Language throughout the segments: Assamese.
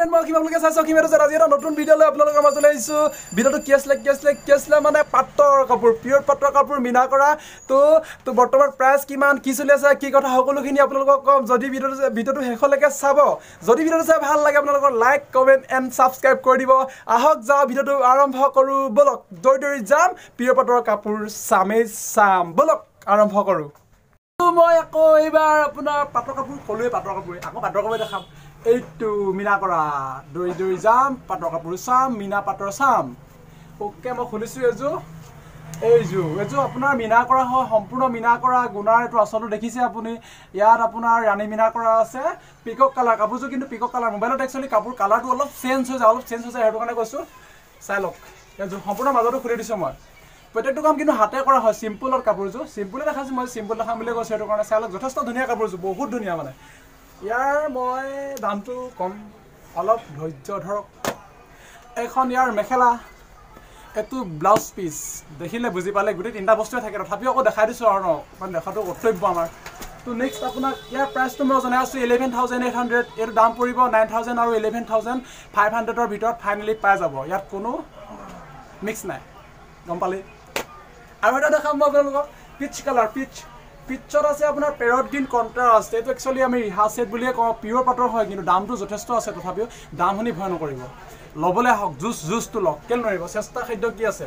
ফ্ৰেণ্ড মই কিমানলৈকে চাইছো কিমানো জানা আজি এটা নতুন ভিডিঅ' লৈ আপোনালোকৰ মাজলৈ আহিছো ভিডিঅ'টো কি আছিলে মানে পাটৰ কাপোৰ পিয়ৰ পাটৰ কাপোৰ মিনা কৰা তো বৰ্তমান প্ৰাইচ কিমান কি চলি আছে কি কথা সকলোখিনি আপোনালোকক কম যদি ভিডিঅ'টো শেষলৈকে চাব যদি ভিডিঅ'টো চাই ভাল লাগে আপোনালোকৰ লাইক কমেণ্ট এণ্ড ছাবস্ক্ৰাইব কৰি দিব আহক যাওঁ ভিডিঅ'টো আৰম্ভ কৰোঁ বলক দৌৰি যাম পিয়ৰ পাটৰ কাপোৰ চাম বলক আৰম্ভ কৰোঁ মই আকৌ এইবাৰ আপোনাৰ পাটৰ কাপোৰ ক'লোৱে পাটৰ কাপোৰ আকৌ পাটৰ কাপোৰ দেখাম এইটো মিনা কৰা দৌৰি যাম পাটৰ কাপোৰ চাম মিনা পাটৰ চাম ওকে মই খুলিছোঁ এইযোৰ আপোনাৰ মিনা কৰা হয় সম্পূৰ্ণ মিনা কৰা গুণাৰ এইটো আচলটো দেখিছে আপুনি ইয়াত আপোনাৰ ৰাণী মিনা কৰা আছে পিকক কালাৰ কাপোৰযোৰ কিন্তু পিকক কালাৰ মোবাইলত একচুৱেলি কাপোৰ কালাৰটো অলপ চেঞ্জ হৈ যায় সেইটো কাৰণে কৈছোঁ চাই লওক এইযোৰ সম্পূৰ্ণ মাজতো খুলি দিছোঁ মই প্ৰত্যেকটো কাম কিন্তু হাতে কৰা হয় চিম্পুলৰ কাপোৰযোৰ চিম্পুলে দেখাইছোঁ মই চিম্পুল দেখাম বুলি কৈছোঁ সেইটো কাৰণে চাই লওক যথেষ্ট ধুনীয়া কাপোৰযোৰ বহুত ধুনীয়া মানে ইয়াৰ মই দামটো কম অলপ ধৈৰ্য ধৰক এখন ইয়াৰ মেখেলা এইটো ব্লাউজ পিচ দেখিলে বুজি পালে গোটেই তিনিটা বস্তুৱে থাকে তথাপিও আকৌ দেখাই দিছোঁ আৰু ন কাৰণ দেখাটো কৰ্তব্য আমাৰ তো নেক্সট আপোনাক ইয়াৰ প্ৰাইচটো মই জনাই আছোঁ 11,800 এইটো দাম পৰিব 9,000 আৰু 11,500ৰ ভিতৰত ফাইনেলি পাই যাব ইয়াত কোনো মিক্স নাই গম পালে আৰু এটা দেখাম মই আপোনালোকক পিচ কালাৰ পিচত আছে আপোনাৰ পেৰট গ্ৰীণ কণ্ট্ৰাষ্ট এইটো একচুৱেলি আমি ৰিহা ছেট বুলিয়ে কওঁ পিয়ৰ পাটৰ হয় কিন্তু দামটো যথেষ্ট আছে তথাপিও দাম শুনি ভয় নকৰিব ল'বলৈ আহক জুচটো লওক কেলে নোৱাৰিব চেষ্টা খাদ্য কি আছে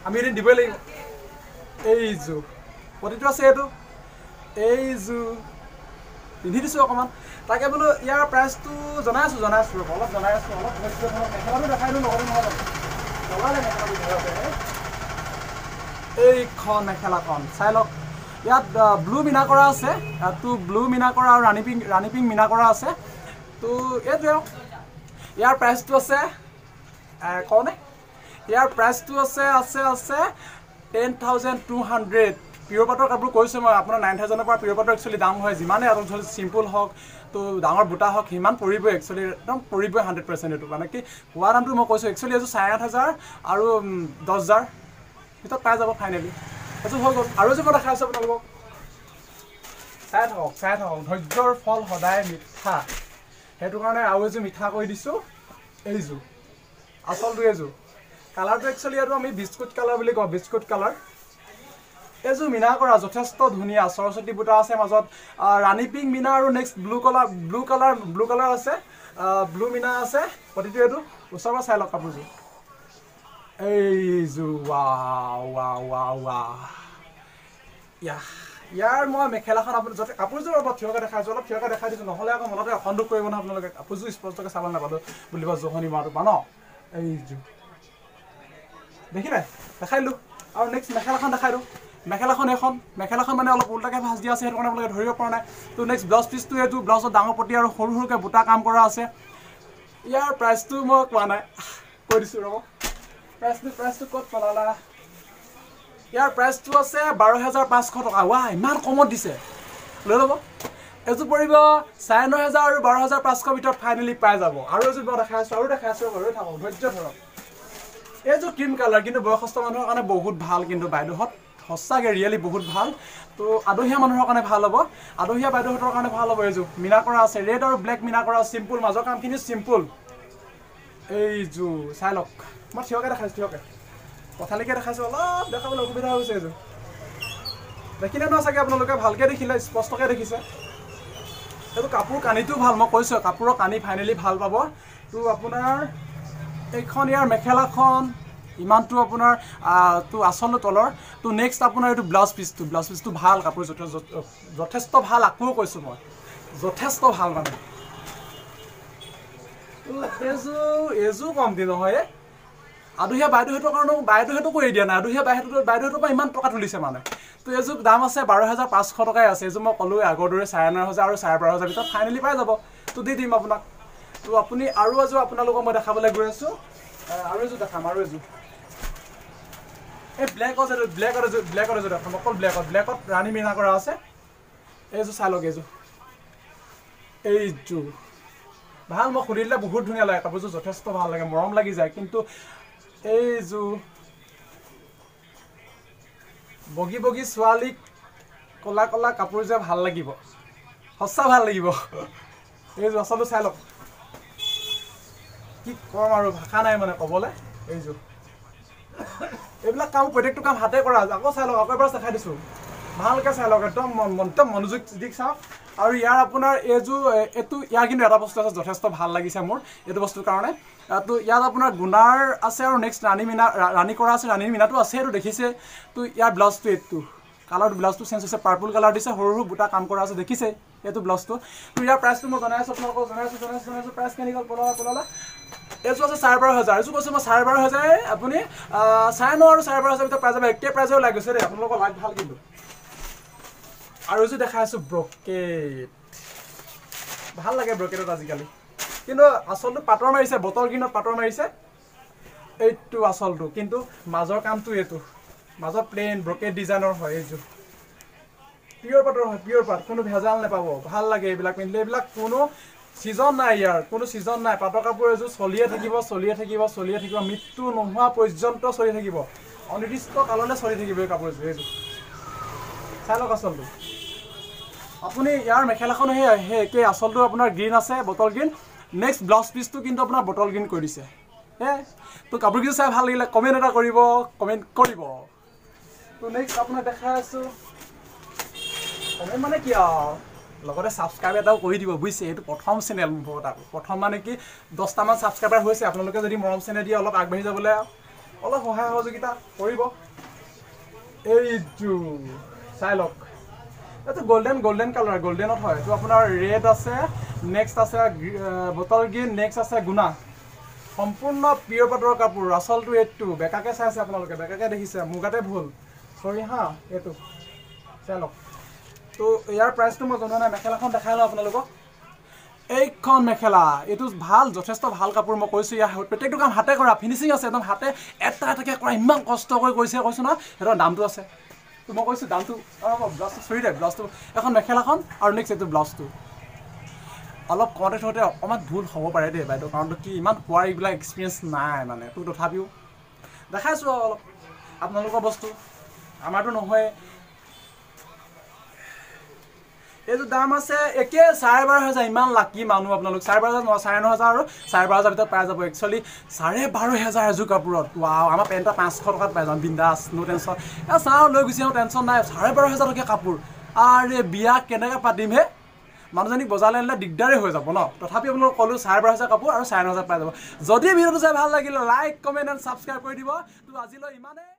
আমি এদিন দিবই লাগিব এইযোৰ প্ৰতিটো আছে এইযোৰ পিন্ধি দিছোঁ অকণমান তাকে বোলো ইয়াৰ প্ৰাইচটো জনাই আছোঁ অলপ মেখেলাটো দেখাই দিওঁ নহ'লে এইখন মেখেলাখন চাই লওক ইয়াত ব্লু মিনা কৰা আছে ইয়াতো ব্লু মিনা কৰা আৰু ৰাণী পিংক মিনা কৰা আছে তো এইটোৱে ইয়াৰ প্ৰাইচটো আছে কওঁনে ইয়াৰ প্ৰাইচটো আছে 10,200 পিয়ৰ পাটৰ কাপোৰ কৈছোঁ মই আপোনাৰ 9,000ৰ পৰা পিয়ৰ পাটৰ একচুৱেলি দাম হয় যিমানেই আৰু ধৰি চিম্পুল হওক তো ডাঙৰ বুটা হওক সিমান পৰিবই একচুৱেলি একদম পৰিবই 100% এইটো মানে কি হোৱা দামটো মই কৈছোঁ একচুৱেলি এইযোৰ 8,500 আৰু 10,000 ভিতৰত পাই যাব ফাইনেলি এইযোৰ হৈ গ'ল আৰু এযোৰ মই দেখাই আছোঁ আপোনালোকক চাই থাকক ধৈৰ্যৰ ফল সদায় মিঠা সেইটো কাৰণে আৰু এযোৰ মিঠা কৰি দিছোঁ এইযোৰ আচলটো এইযোৰ কালাৰটো একচুৱেলি এইটো আমি বিস্কুট কালাৰ বুলি কওঁ বিস্কুট কালাৰ এইযোৰ মিনা কৰা যথেষ্ট ধুনীয়া সৰস্বতী বুটা আছে মাজত ৰাণী পিংক মিনা আৰু নেক্সট ব্লু কালাৰ আছে ব্লু মিনা আছে প্ৰতিটো এইটো ওচৰৰ পৰা চাই লওক কাপোৰযোৰ এইযোৰ ইয়াৰ মই মেখেলাখন আপুনি যাতে কাপোৰযোৰ অলপ থিয়কৈ দেখাইছোঁ অলপ থিয়কৈ দেখাই দিছোঁ নহ'লে আকৌ মনতে অসন্তোষ কৰিব নহয় আপোনালোকে কাপোৰযোৰ স্পষ্টকৈ চাব নাপালোঁ বুলিব জহনি মাৰটো পা ন এইযোৰ দেখিলে দেখাই দিলোঁ আৰু নেক্সট মেখেলাখন দেখাই দিওঁ মেখেলাখন মানে অলপ উল্টাকৈ ভাজ দিয়া আছে সেইটো কাৰণে আপোনালোকে ধৰিব পৰা নাই তো নেক্সট ব্লাউজ পিচটো এইটো ব্লাউজত ডাঙৰ পতি আৰু সৰুকৈ বুটা কাম কৰা আছে ইয়াৰ প্ৰাইচটো মই কোৱা নাই কৈ দিছোঁ ৰ'ব প্ৰাইচটো ক'ত পেলালা ইয়াৰ প্ৰাইচটো আছে 12,500 টকা ইমান কমত দিছে লৈ ল'ব এইযোৰ পৰিব 9,500 আৰু 12,500 ভিতৰত ফাইনেলি পাই যাব আৰু এযোৰ মই দেখাই আছোঁ ৰৈ থাকক ধৈৰ্য ধৰক এইযোৰ ক্ৰীম কালাৰ কিন্তু বয়সস্থ মানুহৰ কাৰণে বহুত ভাল কিন্তু বাইদেউহঁত সঁচাকৈ ৰিয়েলি বহুত ভাল তো আদহীয়া মানুহৰ কাৰণে ভাল হ'ব আদহীয়া বাইদেউহঁতৰ কাৰণে ভাল হ'ব এইযোৰ মিনা কৰা আছে ৰেড আৰু ব্লেক মিনা কৰা চিম্পুল মাজৰ কামখিনি চিম্পুল এইযোৰ চাই লওক মই থিয়কৈ দেখাইছোঁ কথালৈকে দেখাইছোঁ অলপ দেখাবলৈ অসুবিধা হৈছে এইযোৰ দেখিলে নহয় চাগে আপোনালোকে ভালকৈ দেখিলে স্পষ্টকৈ দেখিছে এইটো কাপোৰ কানিটোও ভাল মই কৈছোঁ কাপোৰৰ কানি ফাইনেলি ভাল পাব তো আপোনাৰ এইখন ইয়াৰ মেখেলাখন ইমানটো আপোনাৰ তো আচলটো তলৰ তো নেক্সট আপোনাৰ এইটো ব্লাউজ পিচটো ভাল কাপোৰ যথেষ্ট ভাল আকৌ কৈছোঁ মই যথেষ্ট ভাল মানে এইযোৰ কম দিন নহয় আদহীয়া বাইদেউহঁতৰ কাৰণেও বাইদেউহঁতকো এৰি দিয়া নাই আদহীয়া বাইদেউহঁতৰ পৰা ইমান টকা তুলিছে মানে তো এইযোৰ দাম আছে 12,500 টকাই আছে এইযোৰ মই ক'লোৱে আগৰ দৰে 9,500 আৰু 12,500 ভিতৰত ফাইনেলি পাই যাব তো দি দিম আপোনাক তো আপুনি আৰু এযোৰ আপোনালোকক মই দেখাবলৈ গৈ আছোঁ আৰু এযোৰ দেখাম এই ব্লেকৰ এযোৰ দেখাম অকল ব্লেকত ৰাণী মিনা কৰা আছে এইযোৰ চাই লওক এইযোৰ ভাল মই খুলি দিলে বহুত ধুনীয়া লাগে কাপোৰযোৰ যথেষ্ট ভাল লাগে মৰম লাগি যায় কিন্তু এইযোৰ বগী ছোৱালীক কলা কাপোৰ যে ভাল লাগিব সঁচা ভাল লাগিব এইযোৰ আচলটো চাই লওক কি কম আৰু ভাষা নাই মানে ক'বলৈ এইযোৰ এইবিলাক কাম প্ৰত্যেকটো কাম হাতে কৰা আকৌ চাই লওক আকৌ এবাৰ দেখাই দিছোঁ ভালকৈ চাই লওক একদম মনোযোগ দি চাওক আৰু ইয়াৰ আপোনাৰ এইযোৰ এইটো ইয়াৰ কিন্তু এটা বস্তু আছে যথেষ্ট ভাল লাগিছে মোৰ এইটো বস্তুৰ কাৰণে তো ইয়াত আপোনাৰ গুণাৰ আছে আৰু নেক্সট ৰাণী কৰা আছে ৰাণীৰ মিনাটো আছে এইটো দেখিছে তো ইয়াৰ ব্লাউজটো এইটো কালাৰটো ব্লাউজটো চেঞ্জ হৈছে পাৰ্পল কালাৰ দিছে সৰু সৰু বুটা কাম কৰা আছে দেখিছে এইটো ব্লাউজটো তো ইয়াৰ প্ৰাইচটো মই জনাই আছোঁ আপোনালোকক জনাইছোঁ প্ৰাইচ কেনেকৈ পলালা এইযোৰ আছে 12,500 এইযোৰ কৈছোঁ মই 12,500 আপুনি 9.5 আৰু 12,500 ভিতৰত পাই যাব একে প্ৰাইজেও লাগ গৈছে দেই আপোনালোকৰ লাগ ভাল কিন্তু আৰু এইযোৰ দেখাই আছোঁ ব্ৰকেট ভাল লাগে ব্ৰকেটত আজিকালি কিন্তু আচলটো পাটৰ মাৰিছে বটল গ্ৰীণত পাটৰ মাৰিছে এইটো আচলটো কিন্তু মাজৰ কামটো এইটো মাজত প্লেন ব্ৰকেট ডিজাইনৰ হয় এইযোৰ পিয়ৰ পাটৰ হয় পিয়ৰ পাট কোনো ভেজাল নাপাব ভাল লাগে এইবিলাক পিন্ধিলে এইবিলাক কোনো ছিজন নাই ইয়াৰ কোনো ছিজন নাই পাটৰ কাপোৰ এযোৰ চলিয়ে থাকিব মৃত্যু নোহোৱা পৰ্যন্ত চলি থাকিব অনিৰ্দিষ্ট কাললৈ চলি থাকিব এই কাপোৰ এযোৰ এইযোৰ চাই লওক আচলটো আপুনি ইয়াৰ মেখেলাখন সেই একে আচলটো আপোনাৰ গ্ৰীণ আছে বটল গ্ৰীণ নেক্সট ব্লাউজ পিচটো কিন্তু আপোনাৰ বটল গ্ৰীণ কৰি দিছে তো কাপোৰকেইযোৰ চাই ভাল লাগিলে কমেণ্ট এটা কৰিব তো নেক্সট আপোনাক দেখাই আছোঁ কমেণ্ট মানে কি আৰু লগতে ছাবস্ক্ৰাইব এটাও কৰি দিব বুজিছে এইটো প্ৰথম চেনেল মোৰ প্ৰথম মানে কি 10টামান ছাবস্ক্ৰাইবাৰ হৈছে আপোনালোকে যদি মৰম চেনেল দিয়ে অলপ আগবাঢ়ি যাবলৈ অলপ সহায় সহযোগিতা কৰিব এইটো চাই লওক এইটো গোল্ডেন কালাৰ গোল্ডেনত হয় এইটো আপোনাৰ ৰেড আছে নেক্সট আছে বটল গ্ৰীণ নেক্সট আছে গুণা সম্পূৰ্ণ পিয়ৰ পাটৰ কাপোৰ আচলটো এইটো বেকাকে চাইছে আপোনালোকে বেকাকে দেখিছে মুগাতে ভুল চৰি হা এইটো চাই লওক তো ইয়াৰ প্ৰাইচটো মই জনোৱা নাই মেখেলাখন দেখাই লওঁ আপোনালোকক এইখন মেখেলা এইটো ভাল যথেষ্ট ভাল কাপোৰ মই কৈছোঁ ইয়াৰ প্ৰত্যেকটো কাম হাতে কৰা ফিনিচিং আছে একদম হাতে এটা এটাকৈ কৰা ইমান কষ্ট কৰি কৈছোঁ নহয় সিহঁতৰ দামটো আছে তো মই কৈছোঁ দামটো ব্লাউজটো চৰি দে ব্লাউজটো এখন মেখেলাখন আৰু নেক্সট এইটো ব্লাউজটো অলপ কওঁতে থওঁতে অকণমান ভুল হ'ব পাৰে দেই বাইদেউ কাৰণটো কি ইমান কোৱাৰ এইবিলাক এক্সপিৰিয়েঞ্চ নাই মানে তো তথাপিও দেখাইছোঁ অলপ আপোনালোকৰ বস্তু আমাৰতো নহয় এইযোৰ দাম আছে একে 12,500 ইমান লাকি মানুহ আপোনালোক 12,500 9,500 আৰু 12,500 ভিতৰত পাই যাব একচুৱেলি 12,500 এযোৰ কাপোৰত ৱাও আমাৰ পেণ্টটা 500 টকাত পাই যাম বিন্দাছ নো টেনশ্যন চাওঁ লৈ গুচি যাওঁ টেনশ্যন নাই 12,500 টকীয়া কাপোৰ আৰে বিয়া কেনেকৈ পাতিম হে মানুহজনীক বজাৰলৈ আনিলে দিগদাৰেই হৈ যাব ন তথাপি আপোনালোক ক'লোঁ 12,500 কাপোৰ আৰু 9,500 পাই যাব যদি ভিডিঅ'টো চাই ভাল লাগিলে লাইক কমেণ্ট এণ্ড ছাবস্ক্ৰাইব কৰি দিব তো আজিলৈ ইমানেই